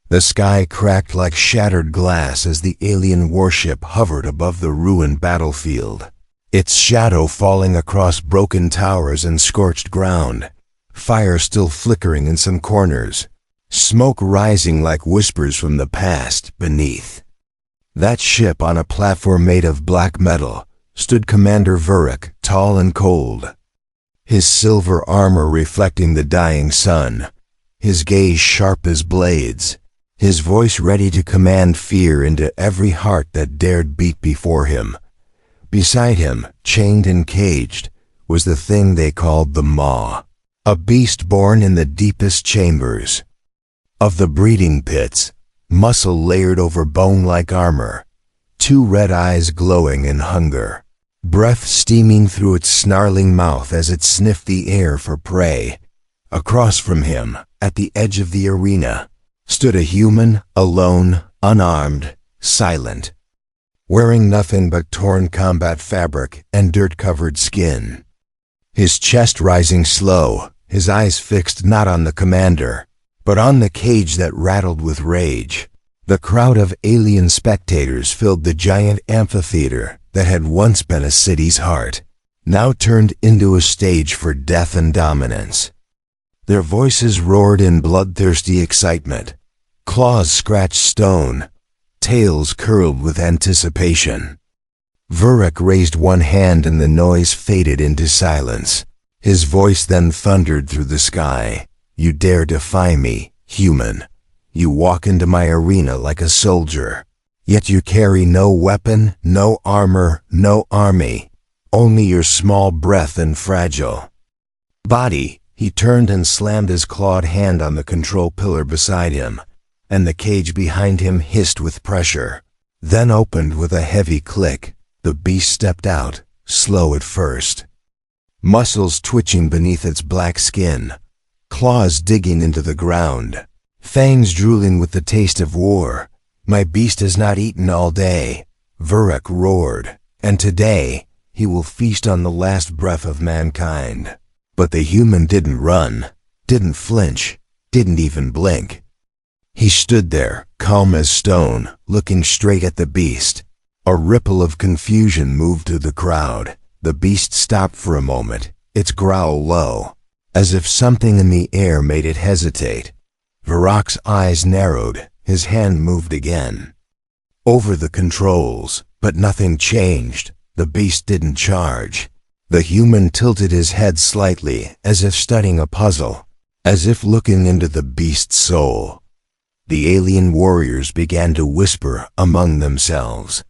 The sky cracked like shattered glass as the alien warship hovered above the ruined battlefield, its shadow falling across broken towers and scorched ground, fire still flickering in some corners, smoke rising like whispers from the past beneath. That ship, on a platform made of black metal, stood Commander Vurek, tall and cold, his silver armor reflecting the dying sun, his gaze sharp as blades, his voice ready to command fear into every heart that dared beat before him. Beside him, chained and caged, was the thing they called the Maw, a beast born in the deepest chambers of the breeding pits, muscle layered over bone like armor, two red eyes glowing in hunger, breath steaming through its snarling mouth as it sniffed the air for prey. Across from him, at the edge of the arena, stood a human, alone, unarmed, silent, wearing nothing but torn combat fabric and dirt-covered skin. His chest rising slow, his eyes fixed not on the commander, but on the cage that rattled with rage. The crowd of alien spectators filled the giant amphitheater that had once been a city's heart, now turned into a stage for death and dominance. Their voices roared in bloodthirsty excitement. Claws scratched stone, tails curled with anticipation. Vurek raised one hand and the noise faded into silence. His voice then thundered through the sky. You dare defy me, human. You walk into my arena like a soldier, yet you carry no weapon, no armor, no army, only your small breath and fragile body. He turned and slammed his clawed hand on the control pillar beside him, and the cage behind him hissed with pressure, then opened with a heavy click. The beast stepped out, slow at first, muscles twitching beneath its black skin, claws digging into the ground, fangs drooling with the taste of war. My beast has not eaten all day, Vurek roared, and today he will feast on the last breath of mankind. But the human didn't run, didn't flinch, didn't even blink. He stood there, calm as stone, looking straight at the beast. A ripple of confusion moved through the crowd. The beast stopped for a moment, its growl low, as if something in the air made it hesitate. Vurek's eyes narrowed, his hand moved again over the controls, but nothing changed. The beast didn't charge. The human tilted his head slightly, as if studying a puzzle, as if looking into the beast's soul. The alien warriors began to whisper among themselves,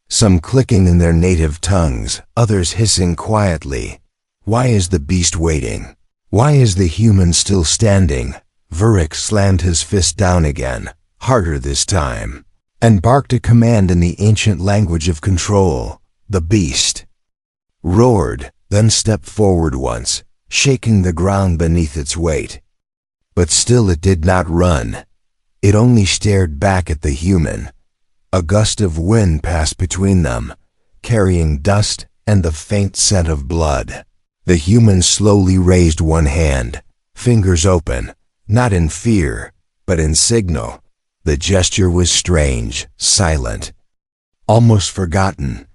some clicking in their native tongues, others hissing quietly. Why is the beast waiting? Why is the human still standing? Vurek slammed his fist down again, harder this time, and barked a command in the ancient language of control. The beast roared, then stepped forward once, shaking the ground beneath its weight. But still it did not run. It only stared back at the human. A gust of wind passed between them, carrying dust and the faint scent of blood. The human slowly raised one hand, fingers open, not in fear, but in signal. The gesture was strange, silent, almost forgotten.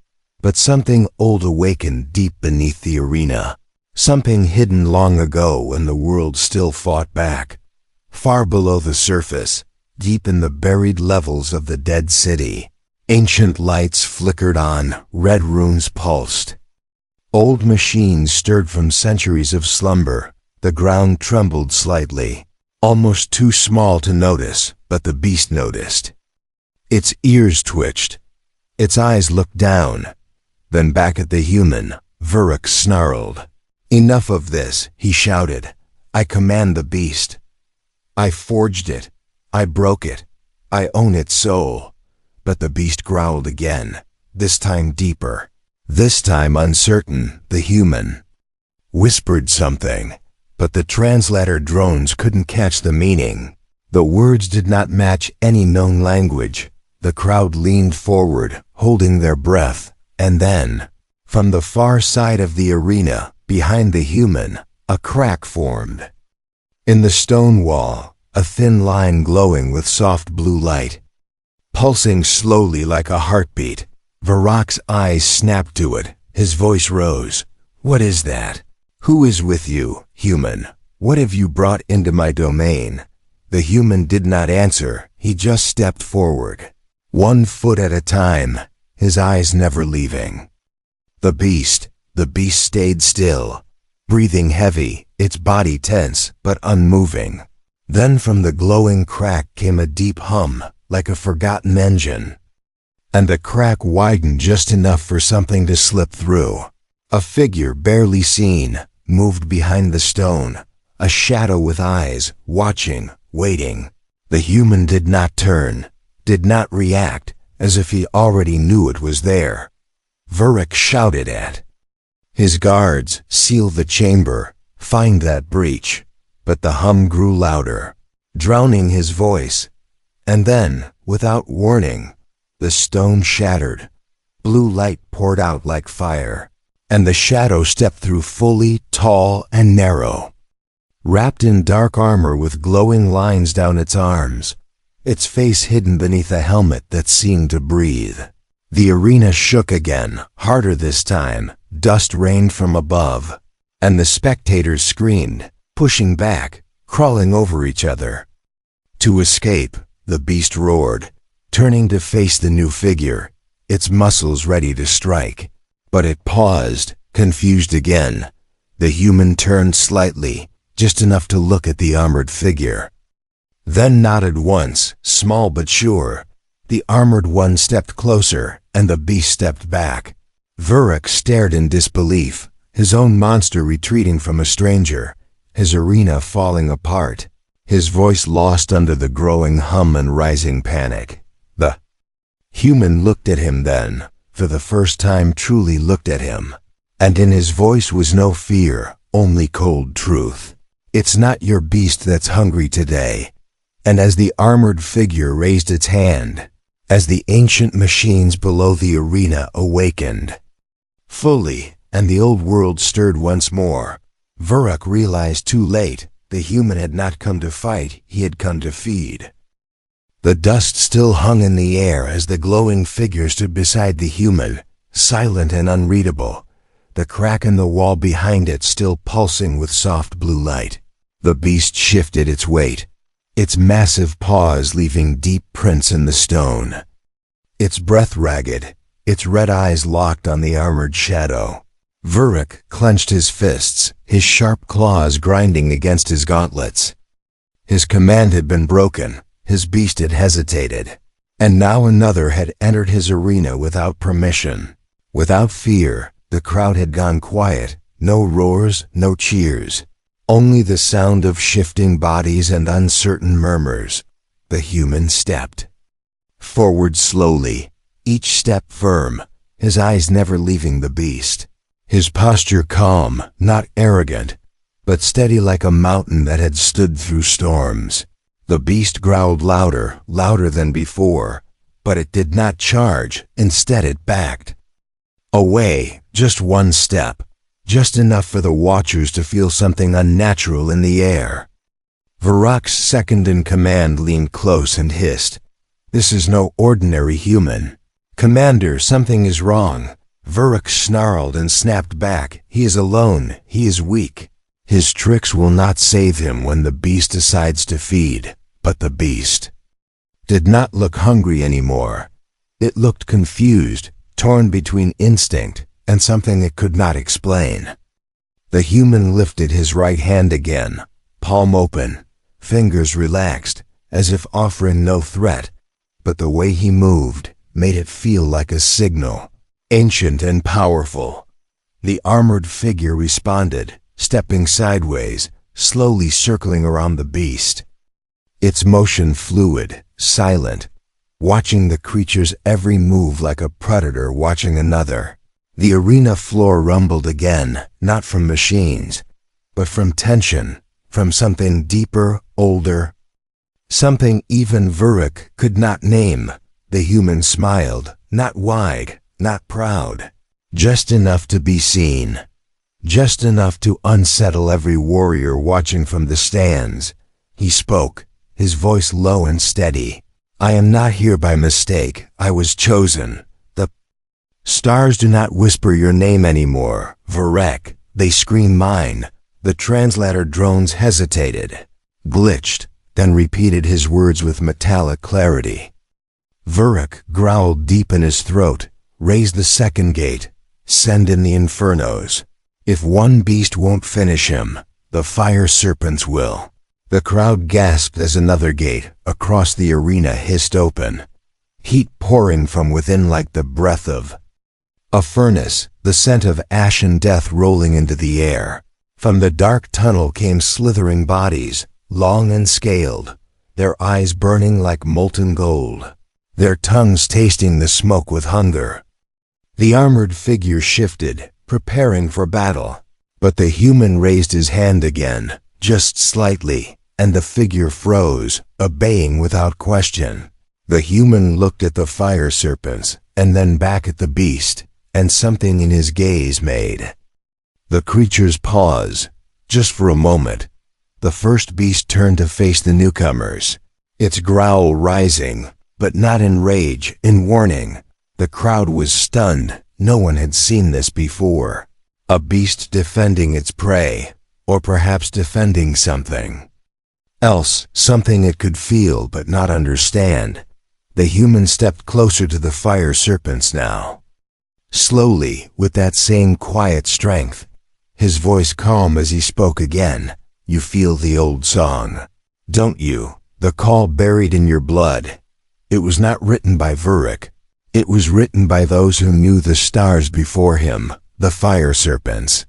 But something old awakened deep beneath the arena, something hidden long ago when the world still fought back. Far below the surface, deep in the buried levels of the dead city, ancient lights flickered on, red runes pulsed. Old machines stirred from centuries of slumber. The ground trembled slightly, almost too small to notice, but the beast noticed. Its ears twitched, its eyes looked down, then back at the human. Vurek snarled. Enough of this, he shouted. I command the beast. I forged it. I broke it. I own its soul. But the beast growled again, this time deeper, this time uncertain. The human whispered something, but the translator drones couldn't catch the meaning. The words did not match any known language. The crowd leaned forward, holding their breath. And then, from the far side of the arena, behind the human, a crack formed. In the stone wall, a thin line glowing with soft blue light. Pulsing slowly like a heartbeat, Varrock's eyes snapped to it. His voice rose. "What is that? Who is with you, human? What have you brought into my domain?" The human did not answer. He just stepped forward, 1 foot at a time, his eyes never leaving. The beast stayed still, breathing heavy, its body tense but unmoving. Then from the glowing crack came a deep hum, like a forgotten engine. And the crack widened just enough for something to slip through. A figure barely seen moved behind the stone, a shadow with eyes, watching, waiting. The human did not turn, did not react, as if he already knew it was there. Varrock shouted at his guards, "Seal the chamber, find that breach." But the hum grew louder, drowning his voice. And then, without warning, the stone shattered. Blue light poured out like fire, and the shadow stepped through fully, tall and narrow. Wrapped in dark armor with glowing lines down its arms, its face hidden beneath a helmet that seemed to breathe. The arena shook again, harder this time. Dust rained from above, and the spectators screamed, pushing back, crawling over each other. To escape, the beast roared, turning to face the new figure, its muscles ready to strike. But it paused, confused again. The human turned slightly, just enough to look at the armored figure. Then nodded once, small but sure. The armored one stepped closer, and the beast stepped back. Varrock stared in disbelief, his own monster retreating from a stranger, his arena falling apart, his voice lost under the growing hum and rising panic. The human looked at him then, for the first time truly looked at him, and in his voice was no fear, only cold truth. "It's not your beast that's hungry today." And as the armored figure raised its hand, as the ancient machines below the arena awakened fully, and the old world stirred once more, Varrock realized too late the human had not come to fight, he had come to feed. The dust still hung in the air as the glowing figure stood beside the human, silent and unreadable, the crack in the wall behind it still pulsing with soft blue light. The beast shifted its weight, its massive paws leaving deep prints in the stone. Its breath ragged, its red eyes locked on the armored shadow. Varrock clenched his fists, his sharp claws grinding against his gauntlets. His command had been broken, his beast had hesitated, and now another had entered his arena without permission. Without fear, the crowd had gone quiet, no roars, no cheers. Only the sound of shifting bodies and uncertain murmurs. The human stepped forward slowly, each step firm, his eyes never leaving the beast. His posture calm, not arrogant, but steady like a mountain that had stood through storms. The beast growled louder, louder than before, but it did not charge, instead it backed away, just one step. Just enough for the watchers to feel something unnatural in the air. Varrock's second-in-command leaned close and hissed, "This is no ordinary human. Commander, something is wrong." Varrock snarled and snapped back. "He is alone. He is weak. His tricks will not save him when the beast decides to feed." But the beast did not look hungry anymore. It looked confused, torn between instinct and something it could not explain. The human lifted his right hand again, palm open, fingers relaxed, as if offering no threat, but the way he moved made it feel like a signal, ancient and powerful. The armored figure responded, stepping sideways, slowly circling around the beast. Its motion fluid, silent, watching the creature's every move like a predator watching another. The arena floor rumbled again, not from machines, but from tension, from something deeper, older, something even Varrock could not name. The human smiled, not wide, not proud, just enough to be seen, just enough to unsettle every warrior watching from the stands. He spoke, his voice low and steady. "I am not here by mistake. I was chosen. The stars do not whisper your name anymore, Varek. They scream mine." The translator drones hesitated, glitched, then repeated his words with metallic clarity. Varek growled deep in his throat. "Raise the second gate. Send in the infernos. If one beast won't finish him, the fire serpents will." The crowd gasped as another gate across the arena hissed open, heat pouring from within like the breath of a furnace, the scent of ash and death rolling into the air. From the dark tunnel came slithering bodies, long and scaled, their eyes burning like molten gold, their tongues tasting the smoke with hunger. The armored figure shifted, preparing for battle, but the human raised his hand again, just slightly, and the figure froze, obeying without question. The human looked at the fire serpents, and then back at the beast, and something in his gaze made the creatures pause, just for a moment. The first beast turned to face the newcomers, its growl rising, but not in rage, in warning. The crowd was stunned. No one had seen this before. A beast defending its prey, or perhaps defending something else, something it could feel but not understand. The human stepped closer to the fire serpents now. Slowly, with that same quiet strength, his voice calm as he spoke again. "You feel the old song, don't you? The call buried in your blood. It was not written by Varek. It was written by those who knew the stars before him, the fire serpents."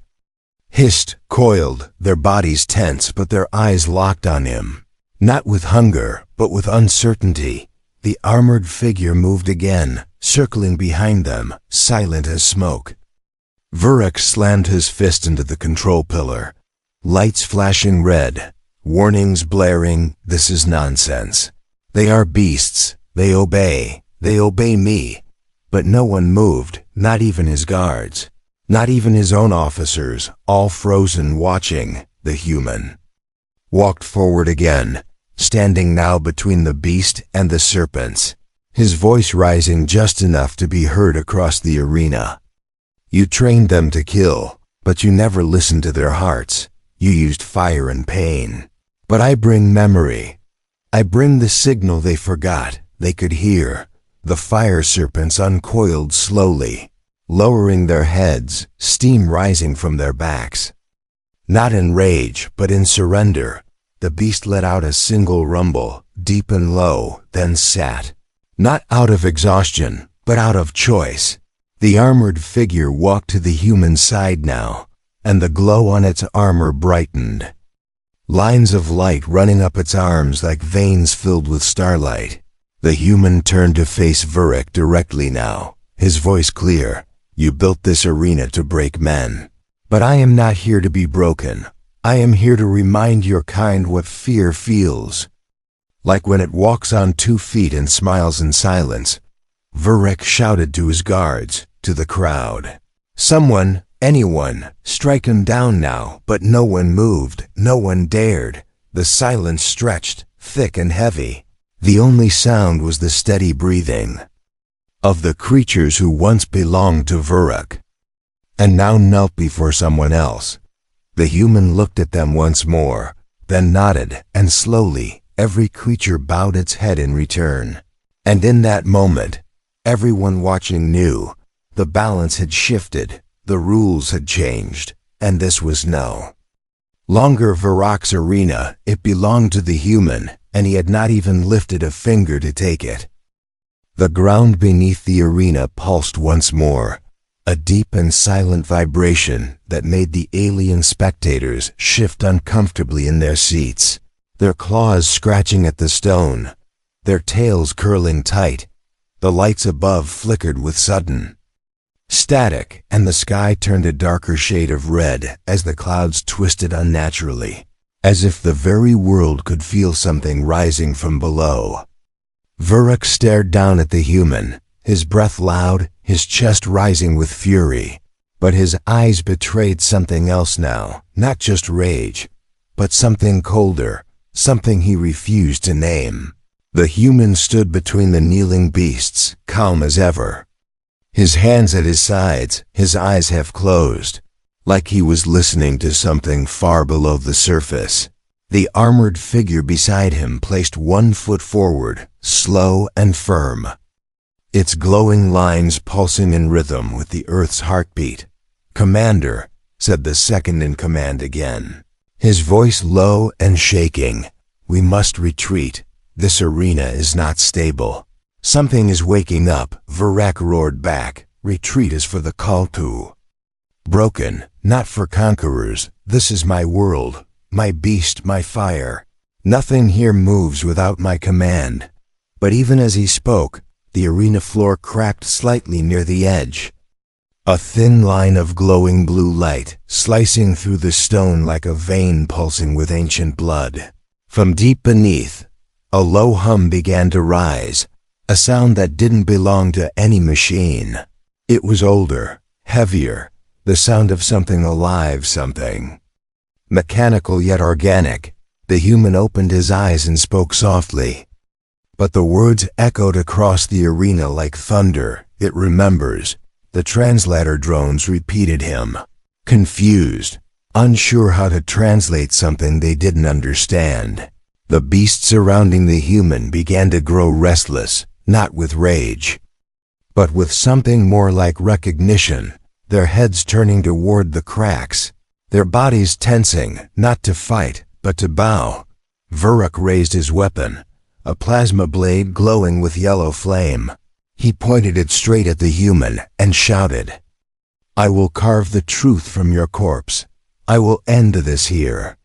Hissed, coiled, their bodies tense but their eyes locked on him. Not with hunger, but with uncertainty. The armored figure moved again, circling behind them, silent as smoke. Varek slammed his fist into the control pillar. Lights flashing red, warnings blaring. "This is nonsense. They are beasts. They obey me." But no one moved, not even his guards, not even his own officers, all frozen watching. The human walked forward again, standing now between the beast and the serpents, his voice rising just enough to be heard across the arena. "You trained them to kill, but you never listened to their hearts. You used fire and pain. But I bring memory. I bring the signal they forgot, they could hear." The fire serpents uncoiled slowly, lowering their heads, steam rising from their backs. Not in rage, but in surrender. The beast let out a single rumble, deep and low, then sat. Not out of exhaustion, but out of choice. The armored figure walked to the human side now, and the glow on its armor brightened. Lines of light running up its arms like veins filled with starlight. The human turned to face Varek directly now, his voice clear. "You built this arena to break men. But I am not here to be broken. I am here to remind your kind what fear feels. Like when it walks on 2 feet and smiles in silence." Varek shouted to his guards, to the crowd. "Someone, anyone, strike him down now." But no one moved, no one dared. The silence stretched, thick and heavy. The only sound was the steady breathing of the creatures who once belonged to Varek, and now knelt before someone else. The human looked at them once more, then nodded, and slowly, every creature bowed its head in return. And in that moment, everyone watching knew the balance had shifted, the rules had changed, and this was no longer Varek's arena. It belonged to the human, and he had not even lifted a finger to take it. The ground beneath the arena pulsed once more, a deep and silent vibration that made the alien spectators shift uncomfortably in their seats, their claws scratching at the stone, their tails curling tight. The lights above flickered with sudden static, and the sky turned a darker shade of red as the clouds twisted unnaturally, as if the very world could feel something rising from below. Varek stared down at the human, his breath loud, his chest rising with fury. But his eyes betrayed something else now, not just rage, but something colder, something he refused to name. The human stood between the kneeling beasts, calm as ever. His hands at his sides, his eyes half closed, like he was listening to something far below the surface. The armored figure beside him placed one foot forward, slow and firm, its glowing lines pulsing in rhythm with the Earth's heartbeat. "Commander," said the second-in-command again, his voice low and shaking, "we must retreat. This arena is not stable." "Something is waking up," Virak roared back. "Retreat is for the Kaltu. Broken, not for conquerors. This is my world, my beast, my fire. Nothing here moves without my command." But even as he spoke, the arena floor cracked slightly near the edge. A thin line of glowing blue light, slicing through the stone like a vein pulsing with ancient blood. From deep beneath, a low hum began to rise, a sound that didn't belong to any machine. It was older, heavier, the sound of something alive, something mechanical yet organic. The human opened his eyes and spoke softly. But the words echoed across the arena like thunder. "It remembers." The translator drones repeated him, confused, unsure how to translate something they didn't understand. The beasts surrounding the human began to grow restless, not with rage, but with something more like recognition, their heads turning toward the cracks, their bodies tensing, not to fight, but to bow. Virak raised his weapon, a plasma blade glowing with yellow flame. He pointed it straight at the human and shouted, "I will carve the truth from your corpse. I will end this here.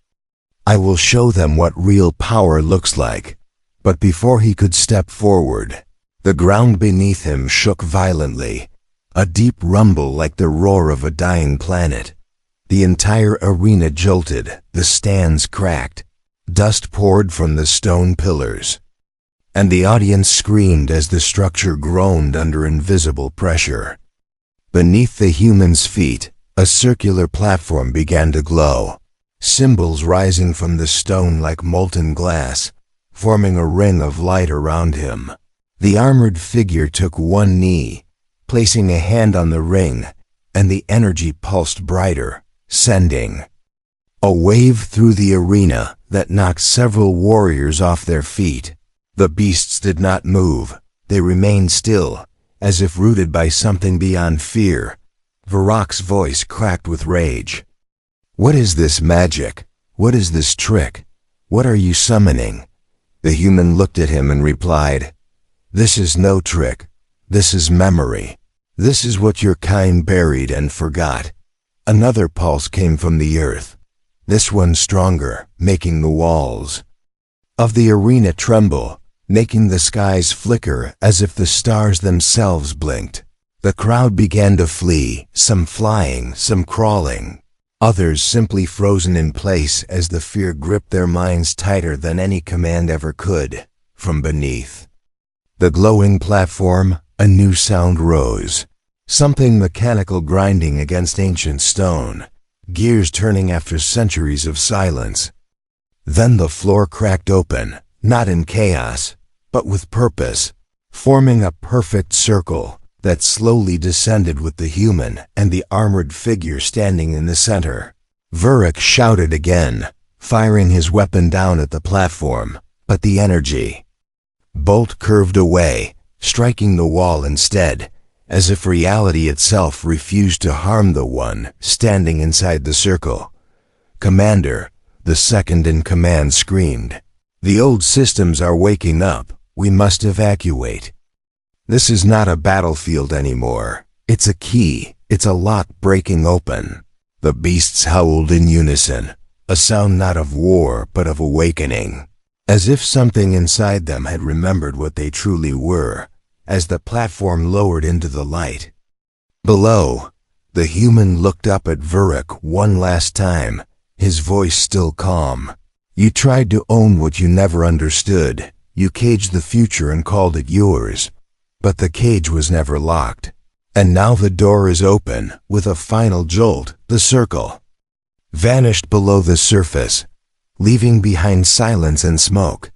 I will show them what real power looks like." But before he could step forward, the ground beneath him shook violently, a deep rumble like the roar of a dying planet. The entire arena jolted, the stands cracked, dust poured from the stone pillars, and the audience screamed as the structure groaned under invisible pressure. Beneath the human's feet, a circular platform began to glow, symbols rising from the stone like molten glass, forming a ring of light around him. The armored figure took one knee, placing a hand on the ring, and the energy pulsed brighter, sending a wave through the arena that knocked several warriors off their feet. The beasts did not move. They remained still, as if rooted by something beyond fear. Virak's voice cracked with rage. "What is this magic? What is this trick? What are you summoning?" The human looked at him and replied, "This is no trick. This is memory. This is what your kind buried and forgot." Another pulse came from the earth, this one stronger, making the walls of the arena tremble, making the skies flicker as if the stars themselves blinked. The crowd began to flee, some flying, some crawling, others simply frozen in place as the fear gripped their minds tighter than any command ever could. From beneath the glowing platform, a new sound rose, something mechanical grinding against ancient stone, gears turning after centuries of silence. Then the floor cracked open, not in chaos, but with purpose, forming a perfect circle that slowly descended with the human and the armored figure standing in the center. Virak shouted again, firing his weapon down at the platform, but the energy bolt curved away, striking the wall instead, as if reality itself refused to harm the one standing inside the circle. "Commander," the second-in-command screamed, "the old systems are waking up. We must evacuate. This is not a battlefield anymore. It's a key. It's a lock breaking open." The beasts howled in unison, a sound not of war but of awakening, as if something inside them had remembered what they truly were, as the platform lowered into the light. Below, the human looked up at Virak one last time, his voice still calm. "You tried to own what you never understood. You caged the future and called it yours. But the cage was never locked. And now the door is open." With a final jolt, the circle vanished below the surface, leaving behind silence and smoke.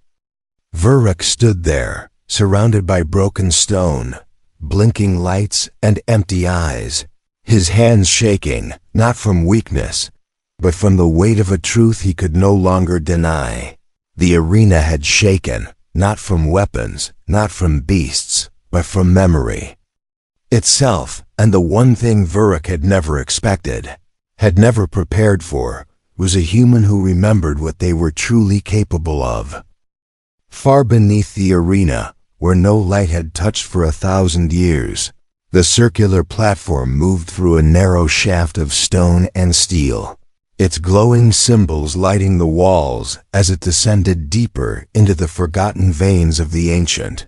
Vurek stood there, surrounded by broken stone, blinking lights and empty eyes, his hands shaking, not from weakness, but from the weight of a truth he could no longer deny. The arena had shaken, not from weapons, not from beasts, but from memory itself, and the one thing Vurek had never expected, had never prepared for, was a human who remembered what they were truly capable of. Far beneath the arena, where no light had touched for 1,000 years, the circular platform moved through a narrow shaft of stone and steel, its glowing symbols lighting the walls as it descended deeper into the forgotten veins of the ancient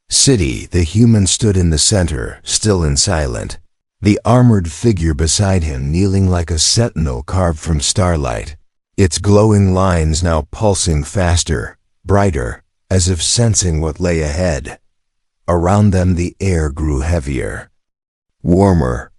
city. The human stood in the center, still and silent, the armored figure beside him kneeling like a sentinel carved from starlight, its glowing lines now pulsing faster, brighter, as if sensing what lay ahead. Around them the air grew heavier, warmer,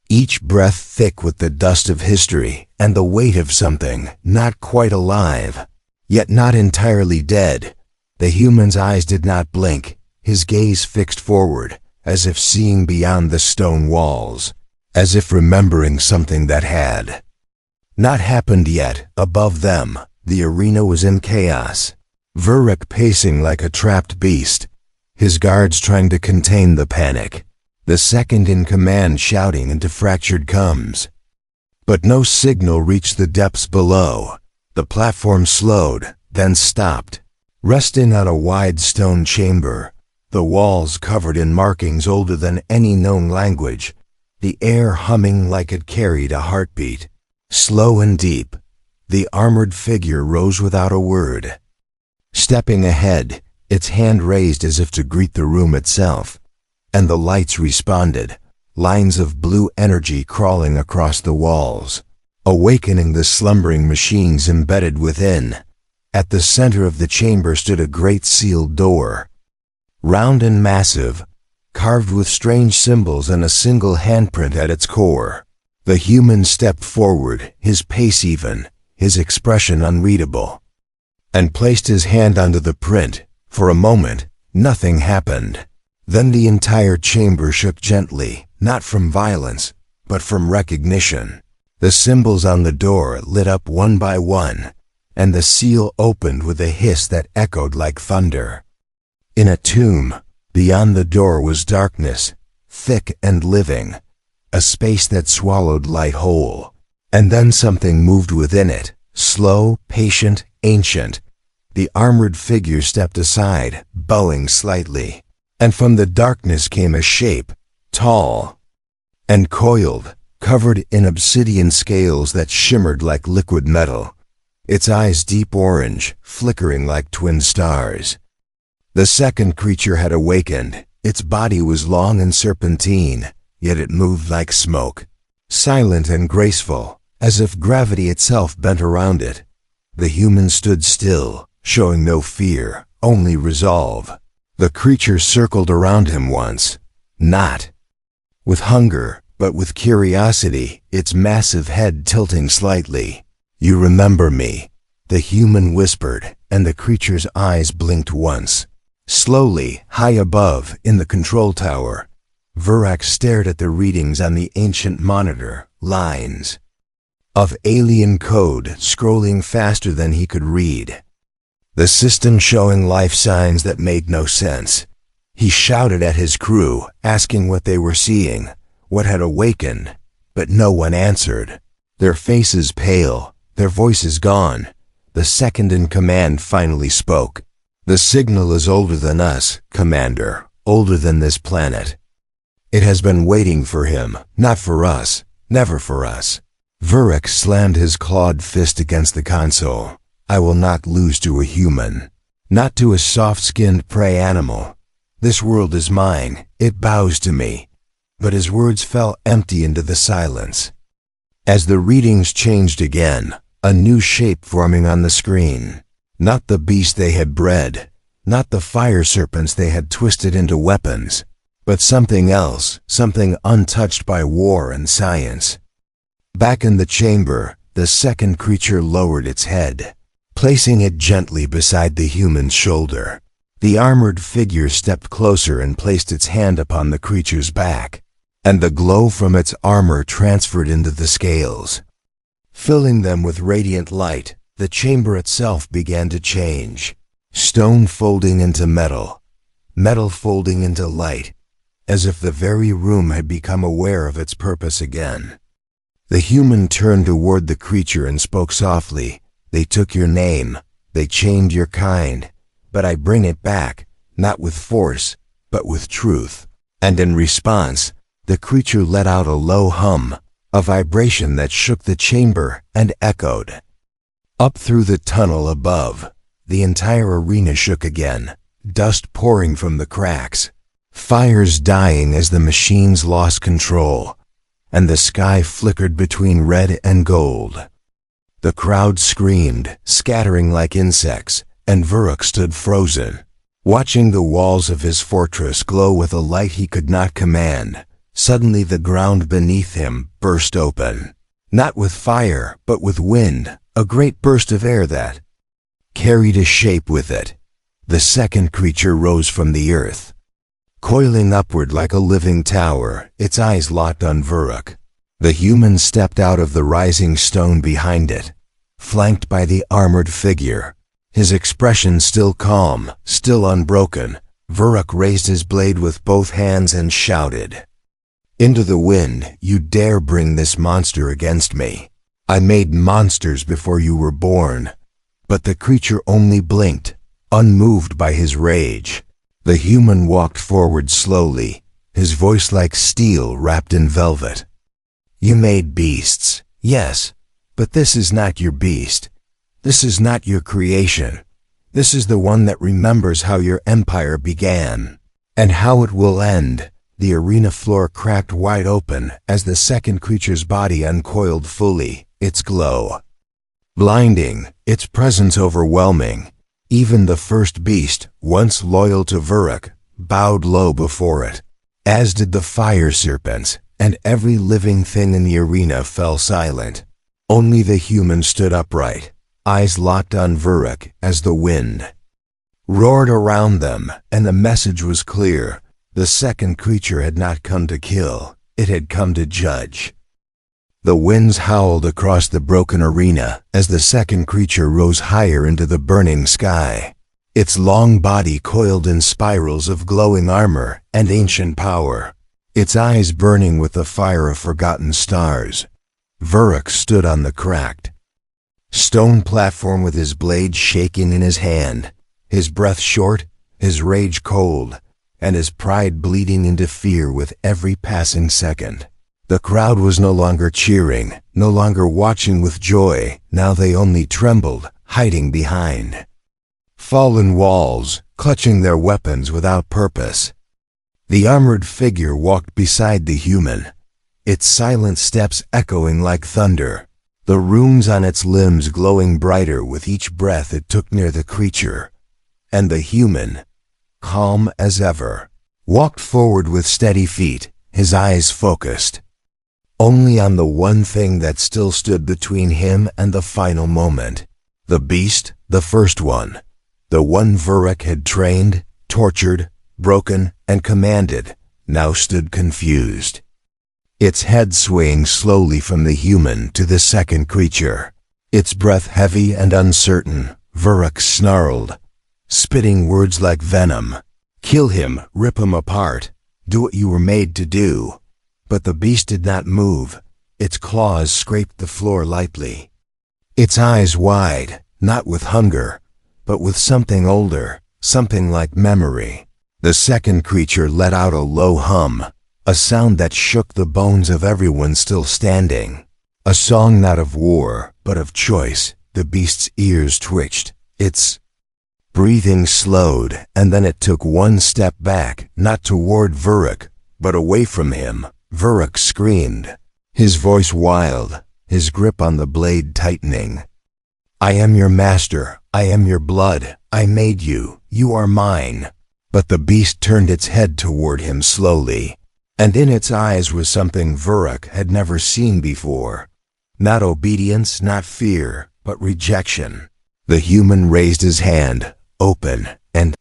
each breath thick with the dust of history and the weight of something not quite alive, yet not entirely dead. The human's eyes did not blink, his gaze fixed forward, as if seeing beyond the stone walls, as if remembering something that had not happened yet. Above them, the arena was in chaos, Vurek pacing like a trapped beast, his guards trying to contain the panic, the second in command shouting into fractured cums. But no signal reached the depths below. The platform slowed, then stopped, resting on a wide stone chamber, the walls covered in markings older than any known language, the air humming like it carried a heartbeat. Slow and deep, the armored figure rose without a word, stepping ahead, its hand raised as if to greet the room itself, and the lights responded, lines of blue energy crawling across the walls, awakening the slumbering machines embedded within. At the center of the chamber stood a great sealed door, round and massive, carved with strange symbols and a single handprint at its core. The human stepped forward, his pace even, his expression unreadable, and placed his hand onto the print. For a moment, nothing happened. Then the entire chamber shook gently, not from violence, but from recognition. The symbols on the door lit up one by one, and the seal opened with a hiss that echoed like thunder. In a tomb, beyond the door was darkness, thick and living, a space that swallowed light whole. And then something moved within it, slow, patient, ancient. The armored figure stepped aside, bowing slightly, and from the darkness came a shape, tall and coiled, covered in obsidian scales that shimmered like liquid metal, its eyes deep orange, flickering like twin stars. The second creature had awakened. Its body was long and serpentine, yet it moved like smoke, silent and graceful, as if gravity itself bent around it. The human stood still, showing no fear, only resolve. The creature circled around him once, not with hunger, but with curiosity, its massive head tilting slightly. "You remember me," the human whispered, and the creature's eyes blinked once. Slowly, high above, in the control tower, Vurek stared at the readings on the ancient monitor, lines of alien code scrolling faster than he could read, the system showing life signs that made no sense. He shouted at his crew, asking what they were seeing, what had awakened, but no one answered. Their faces pale, their voices gone. The second in command finally spoke. "The signal is older than us, Commander, older than this planet. It has been waiting for him, not for us, never for us." Vurek slammed his clawed fist against the console. "I will not lose to a human, not to a soft-skinned prey animal. This world is mine, it bows to me." But his words fell empty into the silence. As the readings changed again, a new shape forming on the screen. Not the beast they had bred, not the fire serpents they had twisted into weapons, but something else, something untouched by war and science. Back in the chamber, the second creature lowered its head, placing it gently beside the human's shoulder. The armored figure stepped closer and placed its hand upon the creature's back, and the glow from its armor transferred into the scales. Filling them with radiant light, the chamber itself began to change, stone folding into metal, metal folding into light, as if the very room had become aware of its purpose again. The human turned toward the creature and spoke softly. "They took your name, they chained your kind, but I bring it back, not with force, but with truth." And in response, the creature let out a low hum, a vibration that shook the chamber and echoed. Up through the tunnel above, the entire arena shook again, dust pouring from the cracks, fires dying as the machines lost control, and the sky flickered between red and gold. The crowd screamed, scattering like insects, and Vuruk stood frozen, watching the walls of his fortress glow with a light he could not command. Suddenly the ground beneath him burst open, not with fire, but with wind, a great burst of air that carried a shape with it. The second creature rose from the earth, coiling upward like a living tower, its eyes locked on Vuruk. The human stepped out of the rising stone behind it, flanked by the armored figure. His expression still calm, still unbroken. Vuruk raised his blade with both hands and shouted, "Into the wind, you dare bring this monster against me. I made monsters before you were born." But the creature only blinked, unmoved by his rage. The human walked forward slowly, his voice like steel wrapped in velvet. "You made beasts, yes, but this is not your beast. This is not your creation. This is the one that remembers how your empire began, and how it will end." The arena floor cracked wide open as the second creature's body uncoiled fully, its glow blinding, its presence overwhelming. Even the first beast, once loyal to Vuruk, bowed low before it, as did the fire serpents, and every living thing in the arena fell silent. Only the human stood upright, eyes locked on Vuruk as the wind roared around them, and the message was clear. The second creature had not come to kill, it had come to judge. The winds howled across the broken arena as the second creature rose higher into the burning sky, its long body coiled in spirals of glowing armor and ancient power, its eyes burning with the fire of forgotten stars. Vuruk stood on the cracked stone platform with his blade shaking in his hand, his breath short, his rage cold, and his pride bleeding into fear with every passing second. The crowd was no longer cheering, no longer watching with joy. Now they only trembled, hiding behind fallen walls, clutching their weapons without purpose. The armored figure walked beside the human, its silent steps echoing like thunder, the runes on its limbs glowing brighter with each breath it took near the creature. And the human, calm as ever, walked forward with steady feet, his eyes focused only on the one thing that still stood between him and the final moment. The beast, the first one, the one Vuruk had trained, tortured, broken, and commanded, now stood confused, its head swaying slowly from the human to the second creature, its breath heavy and uncertain. Vuruk snarled, spitting words like venom. "Kill him, rip him apart, do what you were made to do." But the beast did not move. Its claws scraped the floor lightly, its eyes wide, not with hunger, but with something older, something like memory. The second creature let out a low hum, a sound that shook the bones of everyone still standing. A song not of war, but of choice. The beast's ears twitched, its breathing slowed, and then it took one step back, not toward Vuruk, but away from him. Vuruk screamed, his voice wild, his grip on the blade tightening. "I am your master, I am your blood, I made you, you are mine." But the beast turned its head toward him slowly, and in its eyes was something Vuruk had never seen before. Not obedience, not fear, but rejection. The human raised his hand, open, and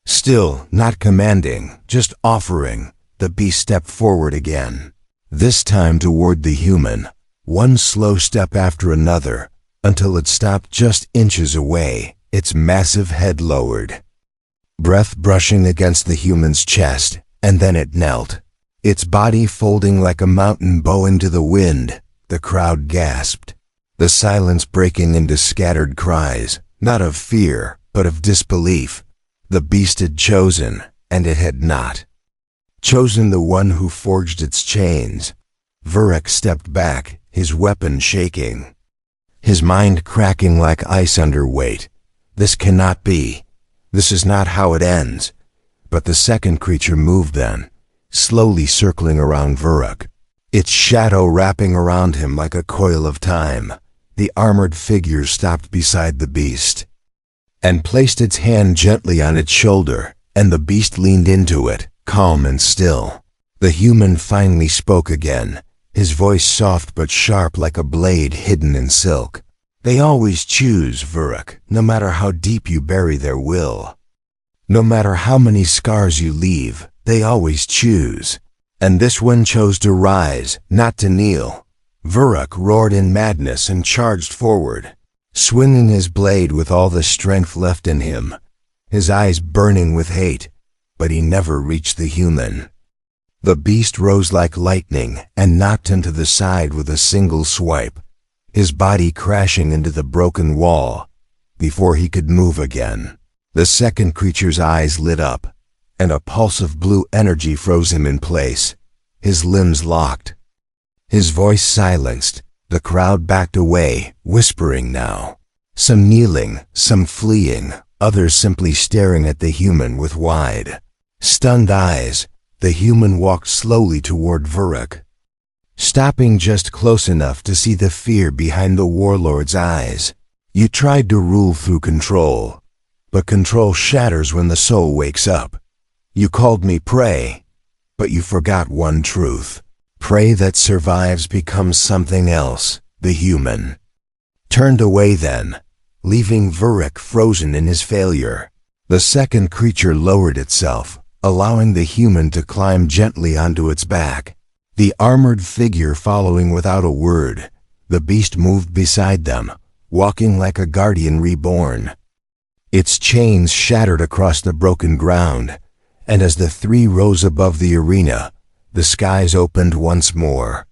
still not commanding, just offering, the beast stepped forward again. This time toward the human, one slow step after another, until it stopped just inches away, its massive head lowered. Breath brushing against the human's chest, and then it knelt. Its body folding like a mountain bow into the wind. The crowd gasped, the silence breaking into scattered cries, not of fear, but of disbelief. The beast had chosen, and it had not. Chosen the one who forged its chains. Vurek stepped back, his weapon shaking. His mind cracking like ice under weight. This cannot be. This is not how it ends. But the second creature moved then, slowly circling around Vurek, its shadow wrapping around him like a coil of time. The armored figure stopped beside the beast and placed its hand gently on its shoulder, and the beast leaned into it, calm and still. The human finally spoke again, his voice soft but sharp like a blade hidden in silk. They always choose, Vurek, no matter how deep you bury their will. No matter how many scars you leave, they always choose. And this one chose to rise, not to kneel. Vurek roared in madness and charged forward, swinging his blade with all the strength left in him, his eyes burning with hate, but he never reached the human. The beast rose like lightning and knocked him to the side with a single swipe, his body crashing into the broken wall before he could move again. The second creature's eyes lit up, and a pulse of blue energy froze him in place, his limbs locked. His voice silenced, the crowd backed away, whispering now. Some kneeling, some fleeing, others simply staring at the human with wide, stunned eyes. The human walked slowly toward Vurek, stopping just close enough to see the fear behind the warlord's eyes. You tried to rule through control, but control shatters when the soul wakes up. You called me prey, but you forgot one truth. Prey that survives becomes something else, the human. Turned away then, leaving Vurek frozen in his failure. The second creature lowered itself, allowing the human to climb gently onto its back. The armored figure following without a word. The beast moved beside them, walking like a guardian reborn. Its chains shattered across the broken ground, and as the three rose above the arena, the skies opened once more.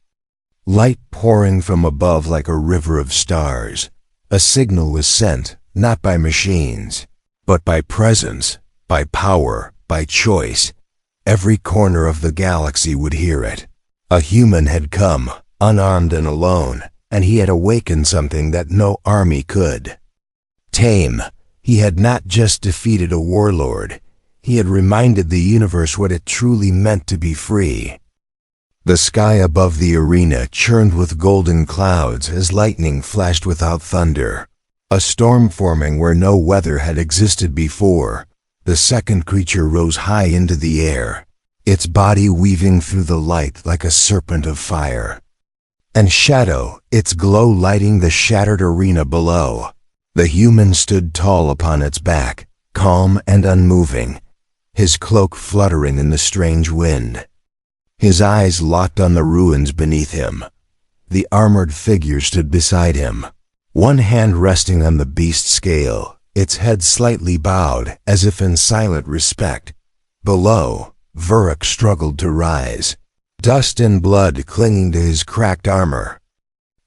Light pouring from above like a river of stars. A signal was sent, not by machines, but by presence, by power, by choice. Every corner of the galaxy would hear it. A human had come, unarmed and alone, and he had awakened something that no army could tame. He had not just defeated a warlord, he had reminded the universe what it truly meant to be free. The sky above the arena churned with golden clouds as lightning flashed without thunder. A storm forming where no weather had existed before. The second creature rose high into the air, its body weaving through the light like a serpent of fire. And shadow, its glow lighting the shattered arena below. The human stood tall upon its back, calm and unmoving, his cloak fluttering in the strange wind. His eyes locked on the ruins beneath him. The armored figure stood beside him, one hand resting on the beast's scale, its head slightly bowed as if in silent respect. Below, Vurek struggled to rise, dust and blood clinging to his cracked armor.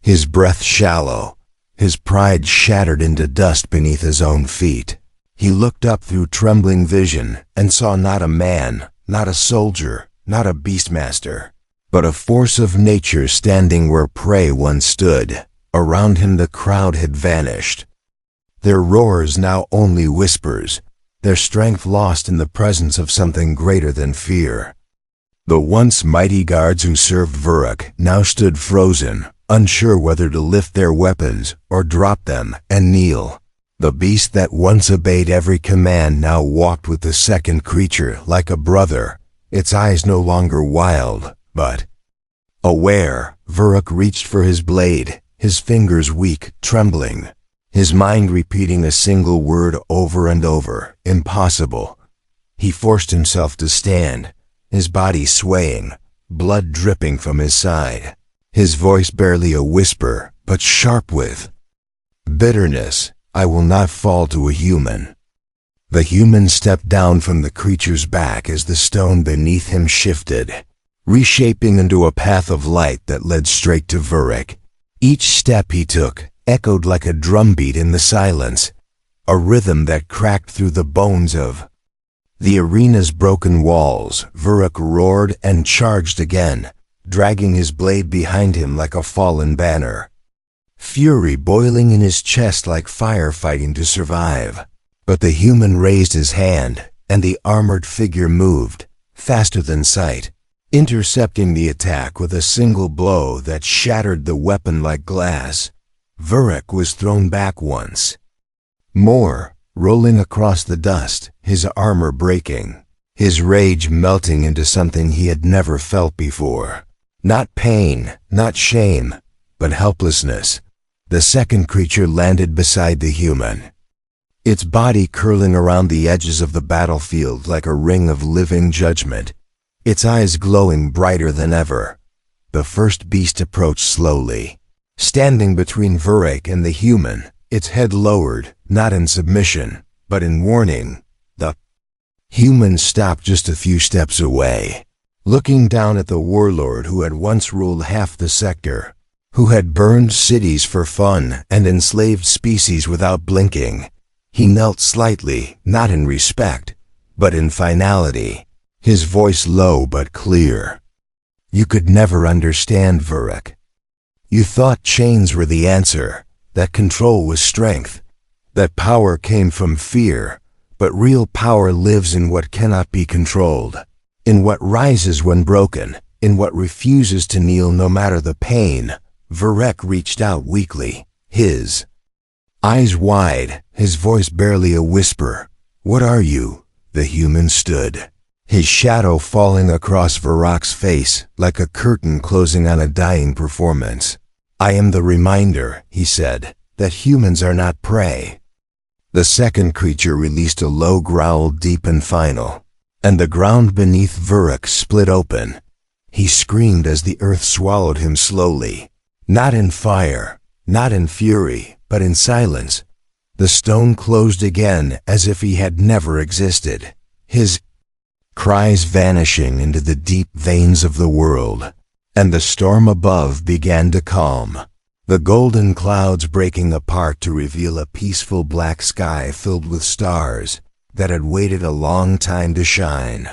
His breath shallow, his pride shattered into dust beneath his own feet. He looked up through trembling vision and saw not a man, not a soldier, not a beastmaster, but a force of nature standing where prey once stood. Around him the crowd had vanished, their roars now only whispers, their strength lost in the presence of something greater than fear. The once mighty guards who served Vurek now stood frozen, unsure whether to lift their weapons or drop them and kneel. The beast that once obeyed every command now walked with the second creature like a brother, its eyes no longer wild, but aware. Vurek reached for his blade, his fingers weak, trembling. his mind repeating a single word over and over, impossible. He forced himself to stand, his body swaying, blood dripping from his side, his voice barely a whisper, but sharp with bitterness. I will not fall to a human. The human stepped down from the creature's back as the stone beneath him shifted, reshaping into a path of light that led straight to Vurek. Each step he took echoed like a drumbeat in the silence, a rhythm that cracked through the bones of the arena's broken walls. Vurek roared and charged again, dragging his blade behind him like a fallen banner. Fury boiling in his chest like fire fighting to survive. But the human raised his hand, and the armored figure moved, faster than sight, intercepting the attack with a single blow that shattered the weapon like glass. Vurek was thrown back once more, rolling across the dust, his armor breaking, his rage melting into something he had never felt before. Not pain, not shame, but helplessness. The second creature landed beside the human, its body curling around the edges of the battlefield like a ring of living judgment, its eyes glowing brighter than ever. The first beast approached slowly, standing between Vurek and the human, its head lowered, not in submission, but in warning. The human stopped just a few steps away, looking down at the warlord who had once ruled half the sector, who had burned cities for fun and enslaved species without blinking. He knelt slightly, not in respect, but in finality, his voice low but clear. You could never understand, Vurek. You thought chains were the answer, that control was strength, that power came from fear, but real power lives in what cannot be controlled, in what rises when broken, in what refuses to kneel no matter the pain. Vurek reached out weakly, his eyes wide, his voice barely a whisper. What are you? The human stood, his shadow falling across Vurek's face like a curtain closing on a dying performance. I am the reminder, he said, that humans are not prey. The second creature released a low growl deep and final, and the ground beneath Vurek split open. He screamed as the earth swallowed him slowly. Not in fire, not in fury, but in silence. The stone closed again as if he had never existed, his cries vanishing into the deep veins of the world, and the storm above began to calm, the golden clouds breaking apart to reveal a peaceful black sky filled with stars that had waited a long time to shine.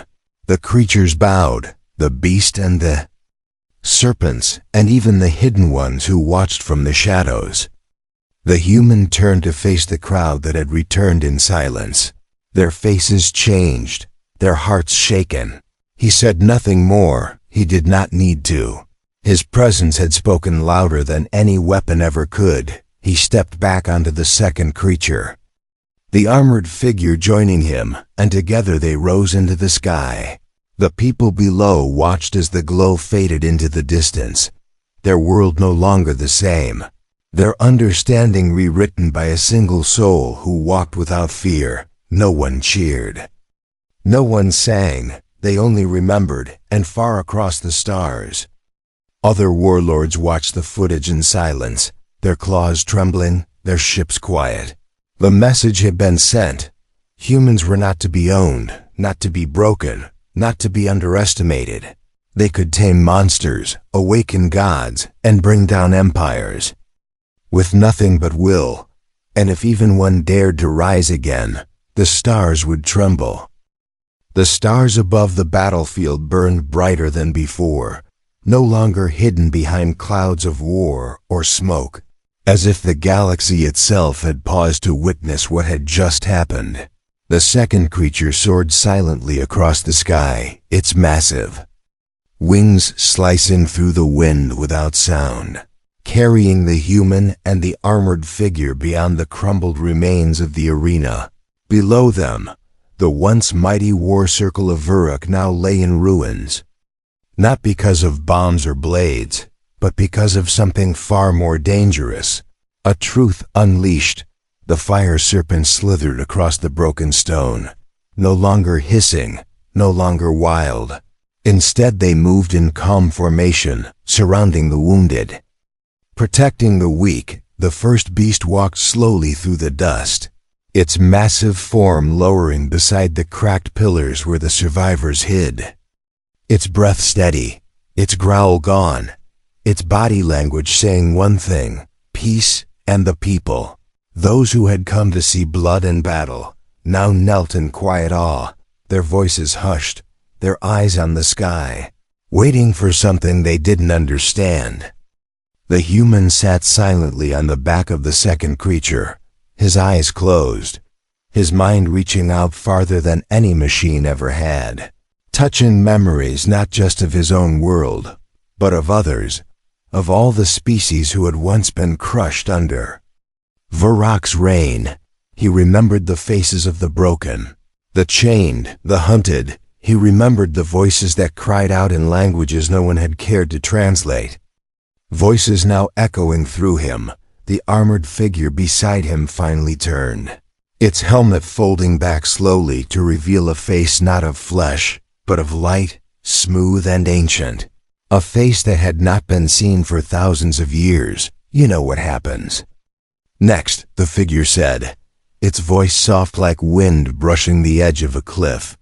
The creatures bowed, the beast and the serpents, and even the hidden ones who watched from the shadows. The human turned to face the crowd that had returned in silence, their faces changed, their hearts shaken. He said nothing more, he did not need to. His presence had spoken louder than any weapon ever could. He stepped back onto the second creature, the armored figure joining him, and together they rose into the sky. The people below watched as the glow faded into the distance, their world no longer the same, their understanding rewritten by a single soul who walked without fear. No one cheered. No one sang, they only remembered, and far across the stars, other warlords watched the footage in silence, their claws trembling, their ships quiet. The message had been sent. Humans were not to be owned, not to be broken, not to be underestimated. They could tame monsters, awaken gods, and bring down empires. With nothing but will, and if even one dared to rise again, the stars would tremble. The stars above the battlefield burned brighter than before, no longer hidden behind clouds of war or smoke, as if the galaxy itself had paused to witness what had just happened. The second creature soared silently across the sky, its massive wings slicing through the wind without sound, carrying the human and the armored figure beyond the crumbled remains of the arena. Below them, the once mighty war circle of Vurek now lay in ruins, not because of bombs or blades, but because of something far more dangerous, a truth unleashed The fire serpents slithered across the broken stone, no longer hissing, no longer wild. Instead, they moved in calm formation, surrounding the wounded. Protecting the weak, the first beast walked slowly through the dust, its massive form lowering beside the cracked pillars where the survivors hid. Its breath steady, its growl gone, its body language saying one thing: peace and the people. Those who had come to see blood and battle now knelt in quiet awe, their voices hushed, their eyes on the sky, waiting for something they didn't understand. The human sat silently on the back of the second creature, his eyes closed, his mind reaching out farther than any machine ever had, touching memories not just of his own world, but of others, of all the species who had once been crushed under Varrock's reign. He remembered the faces of the broken, the chained, the hunted. He remembered the voices that cried out in languages no one had cared to translate. Voices now echoing through him. The armored figure beside him finally turned, its helmet folding back slowly to reveal a face not of flesh, but of light, smooth and ancient. A face that had not been seen for thousands of years. You know what happens. Next, the figure said, its voice soft like wind brushing the edge of a cliff.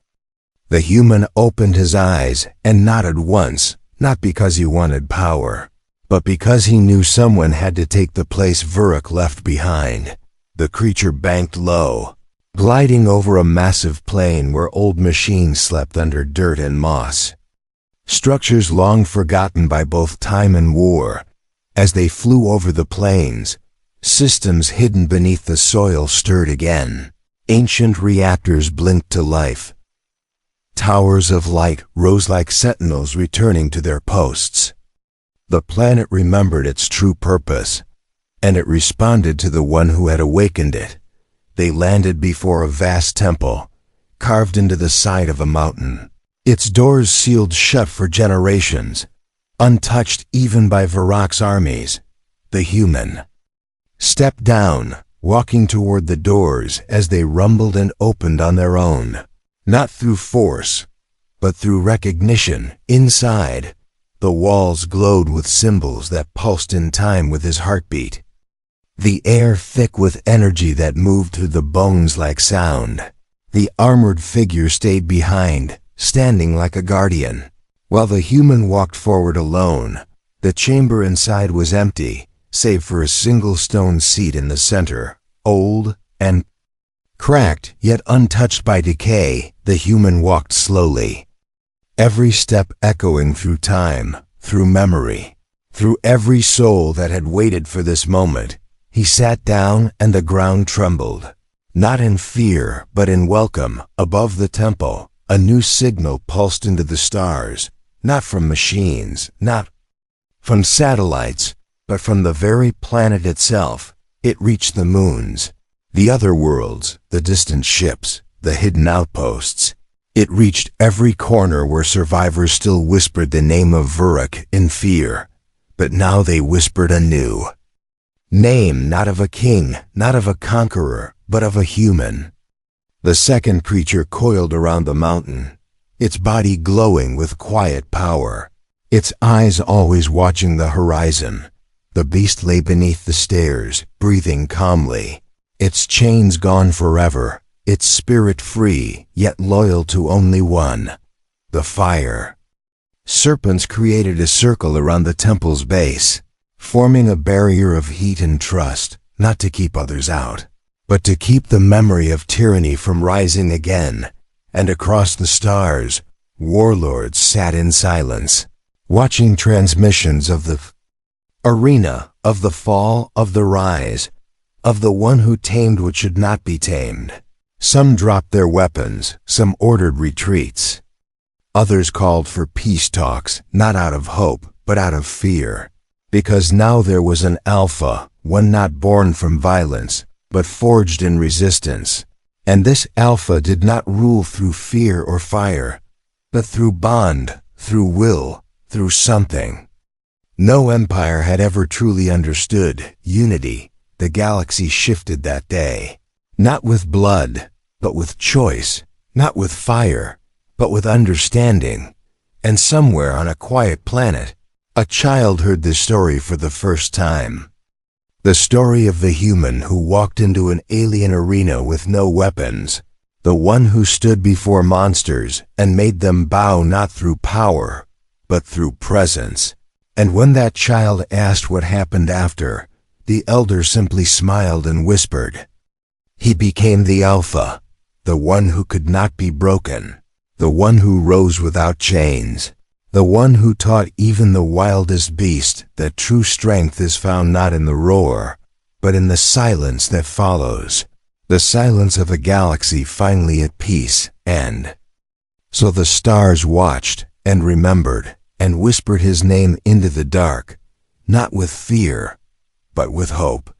The human opened his eyes and nodded once, not because he wanted power, but because he knew someone had to take the place Varrock left behind. The creature banked low, gliding over a massive plain where old machines slept under dirt and moss. Structures long forgotten by both time and war. As they flew over the plains, systems hidden beneath the soil stirred again. Ancient reactors blinked to life. Towers of light rose like sentinels returning to their posts. The planet remembered its true purpose, and it responded to the one who had awakened it. They landed before a vast temple, carved into the side of a mountain, its doors sealed shut for generations, untouched even by Varrock's armies. The human stepped down, walking toward the doors as they rumbled and opened on their own, not through force, but through recognition. Inside, the walls glowed with symbols that pulsed in time with his heartbeat. The air thick with energy that moved through the bones like sound. The armored figure stayed behind, standing like a guardian, while the human walked forward alone. The chamber inside was empty, save for a single stone seat in the center, old and cracked, yet untouched by decay. The human walked slowly, every step echoing through time, through memory, through every soul that had waited for this moment. He sat down and the ground trembled, not in fear, but in welcome. Above the temple, a new signal pulsed into the stars, not from machines, not from satellites, but from the very planet itself. It reached the moons, the other worlds, the distant ships, the hidden outposts. It reached every corner where survivors still whispered the name of Varrock in fear, but now they whispered a new name, not of a king, not of a conqueror, but of a human. The second creature coiled around the mountain, its body glowing with quiet power, its eyes always watching the horizon. The beast lay beneath the stairs, breathing calmly, its chains gone forever, its spirit free, yet loyal to only one: the fire. Serpents created a circle around the temple's base, forming a barrier of heat and trust, not to keep others out, but to keep the memory of tyranny from rising again. And across the stars, warlords sat in silence, watching transmissions of the arena, of the fall, of the rise, of the one who tamed what should not be tamed. Some dropped their weapons, some ordered retreats. Others called for peace talks, not out of hope, but out of fear. Because now there was an alpha, one not born from violence, but forged in resistance. And this alpha did not rule through fear or fire, but through bond, through will, through something no empire had ever truly understood: unity, the galaxy shifted that day. Not with blood, but with choice. Not with fire, but with understanding. And somewhere on a quiet planet, a child heard this story for the first time. The story of the human who walked into an alien arena with no weapons. The one who stood before monsters and made them bow not through power, but through presence. And when that child asked what happened after, the elder simply smiled and whispered, "He became the Alpha, the one who could not be broken, the one who rose without chains, the one who taught even the wildest beast that true strength is found not in the roar, but in the silence that follows, the silence of a galaxy finally at peace." And so the stars watched and remembered and whispered his name into the dark, not with fear, but with hope.